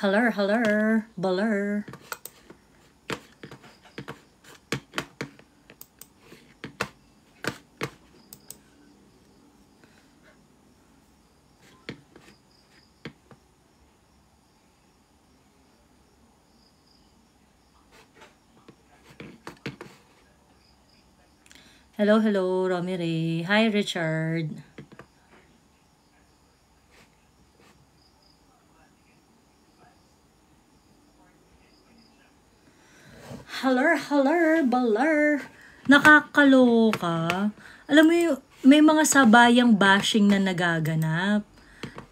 Hello, hello, blur. Hello, hello, Romy Ray. Hi, Richard. Hello, hello, blur. Nakakaloka. Alam mo yung, may mga sabayang bashing na nagaganap.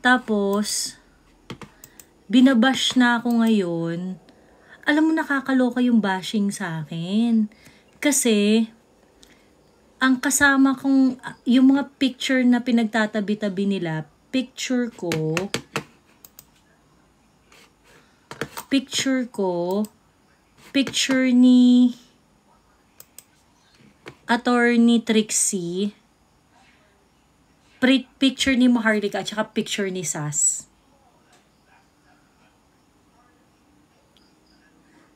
Tapos, binabash na ako ngayon. Alam mo, nakakaloka yung bashing sa akin. Kasi, ang kasama kong, yung mga picture na pinagtatabi-tabi nila, picture ni Attorney Trixie, picture ni Maharlika, at saka picture ni Sas.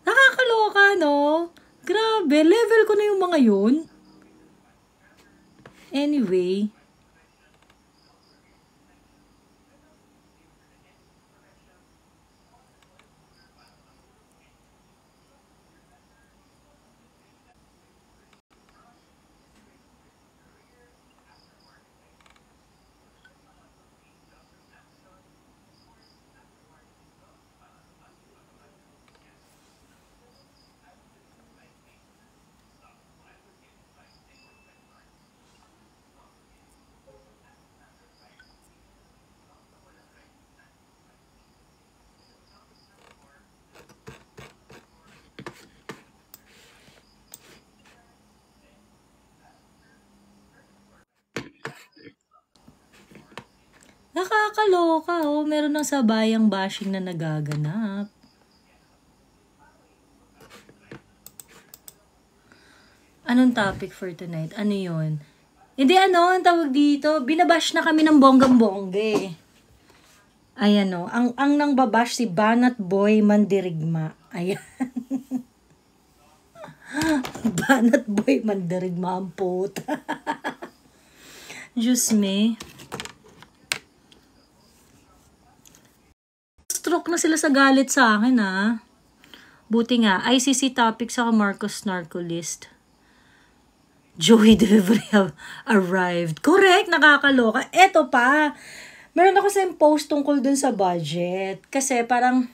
Nakakaloka, no? Grabe, level ko na yung mga yun. Anyway, nakakaloka, oh. Meron ng sabayang bashing na nagaganap. Anong topic for tonight? Ano yun? Hindi, ang tawag dito, binabash na kami ng bonggang-bongge. Ayan, no. Ang nang babash si Banat Boy Mandirigma. Ayan. Banat Boy Mandirigma ang puta. Diyos me. Stroke na sila sa galit sa akin, ha. Buti nga, ICC topic sa Marcos Narco List. Joey Devry have arrived. Correct, nakakaloka. Eto pa, meron ako sa post tungkol dun sa budget. Kasi parang,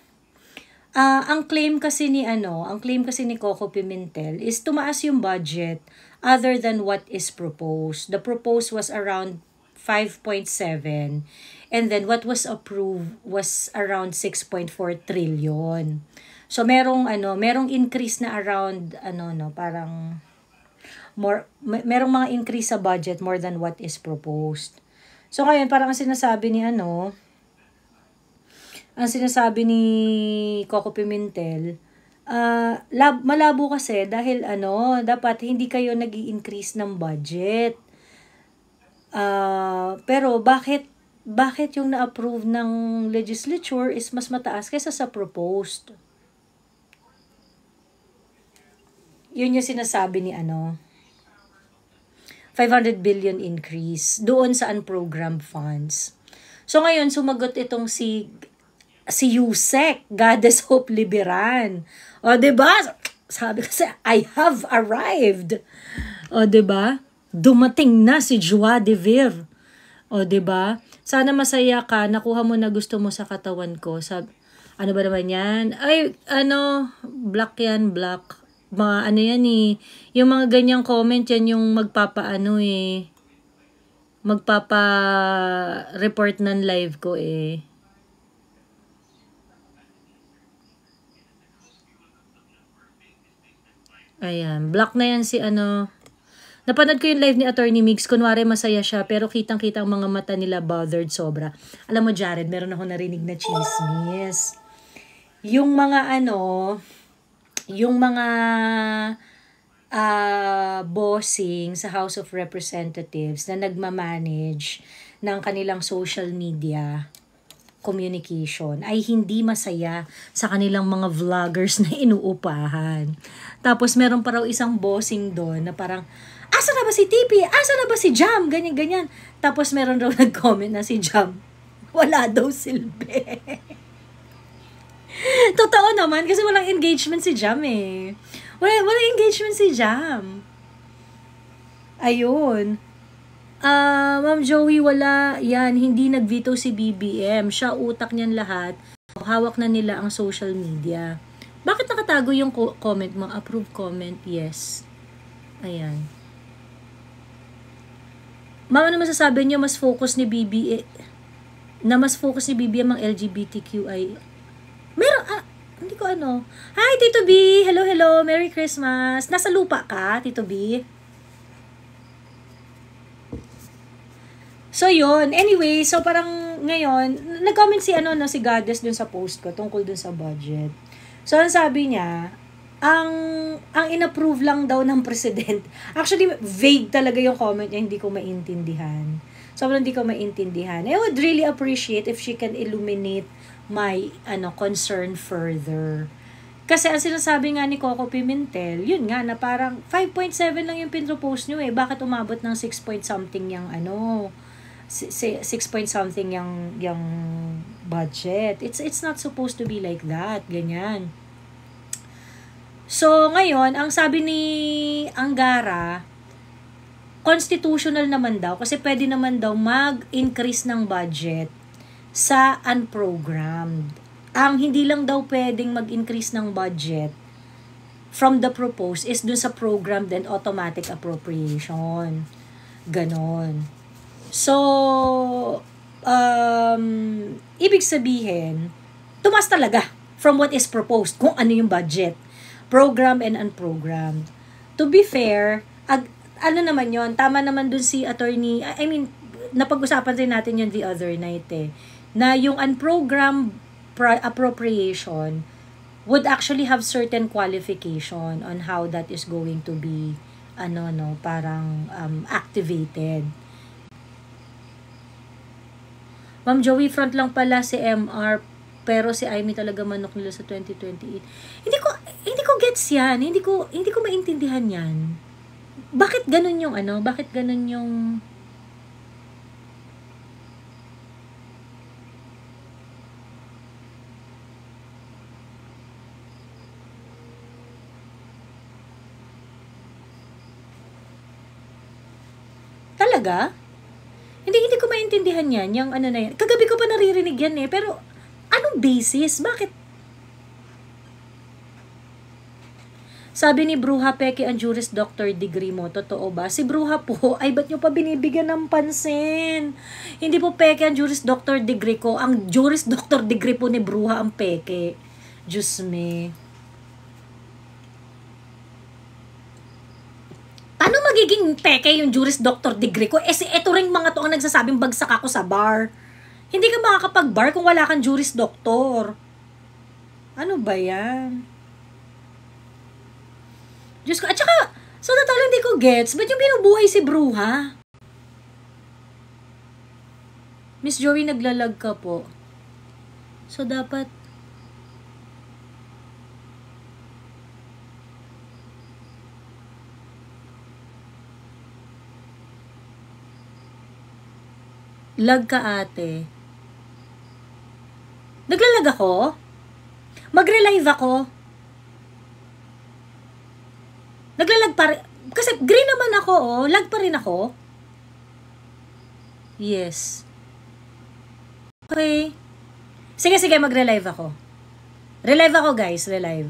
ang claim kasi ni Coco Pimentel is tumaas yung budget other than what is proposed. The proposed was around 5.7 and then what was approved was around 6.4 trillion. So merong increase na around parang merong mga increase sa budget more than what is proposed. So ngayon parang ang sinasabi ni Coco Pimentel, malabo kasi dahil dapat hindi kayo nag-i-increase ng budget. Pero bakit yung na-approve ng legislature is mas mataas kaysa sa proposed? Yun yung sinasabi ni 500 billion increase doon sa unprogrammed funds. So ngayon sumagot itong si Yusek, Goddess Hope Liberan. O 'di ba? Sabi kasi I have arrived. O 'di ba? Dumating na si Joie de Vivre. O 'di ba? Sana masaya ka, nakuha mo na gusto mo sa katawan ko. Ano ba naman 'yan? Ay, black yan, black. Mga yan yung mga ganyang comment yan yung magpapa-report ng live ko Ayan, black na yan si Napanood ko yung live ni Attorney Migs, kunwari masaya siya, pero kitang-kita ang mga mata nila bothered sobra. Alam mo, Jared, meron ako narinig na chismis. Yung mga bossing sa House of Representatives na nagmamanage ng kanilang social media, communication ay hindi masaya sa kanilang mga vloggers na inuupahan. Tapos meron pa raw isang bossing doon na parang, asa na ba si TP? Asa na ba si Jam? Ganyan-ganyan. Tapos meron raw nag-comment na si Jam, wala daw silbi. Totoo naman, kasi walang engagement si Jam eh. Walang engagement si Jam. Ayun. Ma'am Joey, wala yan. Hindi nag-veto si BBM. Siya utak niyan lahat. Hawak na nila ang social media. Bakit nakatago yung comment mo? Approve comment, yes. Ayan. Ma'am, ano masasabi niyo mas focus ni BBM ang LGBTQI? Meron, hindi ko ano. Hi, Tito B! Hello, hello! Merry Christmas! Nasa lupa ka, Tito B? So, yun. Anyway, so parang ngayon, nag-comment si Goddess dun sa post ko tungkol dun sa budget. So, ang sabi niya, ang inapprove lang daw ng president. Actually, vague talaga yung comment niya, hindi ko maintindihan. Sobrang hindi ko maintindihan. I would really appreciate if she can illuminate my concern further. Kasi ang sinasabi nga ni Coco Pimentel, yun nga, na parang 5.7 lang yung pinropose nyo eh. Bakit umabot ng 6 point something yung 6 point something yung budget. It's not supposed to be like that. Ganyan. So, ngayon, ang sabi ni Angara, constitutional naman daw kasi pwede naman daw mag-increase ng budget sa unprogrammed. Ang hindi lang daw pwedeng mag-increase ng budget from the proposed is dun sa programmed and automatic appropriation. Ganon. So, ibig sabihin, tumas talaga from what is proposed, kung ano yung budget. Program and unprogrammed. To be fair, ano naman yon, tama naman dun si attorney, napag-usapan rin natin yun the other night na yung unprogrammed appropriation would actually have certain qualification on how that is going to be, parang activated. Ma'am Joey, front lang pala si MR, pero si Amy talaga manok nila sa 2028. Hindi ko gets yan. Hindi ko maintindihan yan. Bakit ganun yung Bakit ganun yung talaga? Hindi ko maintindihan yan, yung na yan. Kagabi ko pa naririnig yan pero anong basis? Bakit? Sabi ni Bruja, peke ang Juris Doctor degree mo. Totoo ba? Si Bruja po, ay ba't nyo pa binibigyan ng pansin? Hindi po peke ang Juris Doctor degree ko. Ang Juris Doctor degree po ni Bruja ang peke. Diyos me. Paano magiging peke yung Juris Doctor degree ko? Ito ring mga to ang nagsasabing bagsak ako sa bar. Hindi ka makakapag-bar kung wala kang Juris Doctor. Ano ba yan? Diyos ko. At saka, so totoo hindi ko gets, ba't yung binubuhay si Bruja? Miss Joey, naglalag ka po. So, dapat lag ka, ate. Naglalag ako? Magre-live ako? Naglalag pa rin. Kasi green naman ako, lag pa rin ako. Yes. Okay. Sige, magre-live ako. Relive ako, guys. Relive.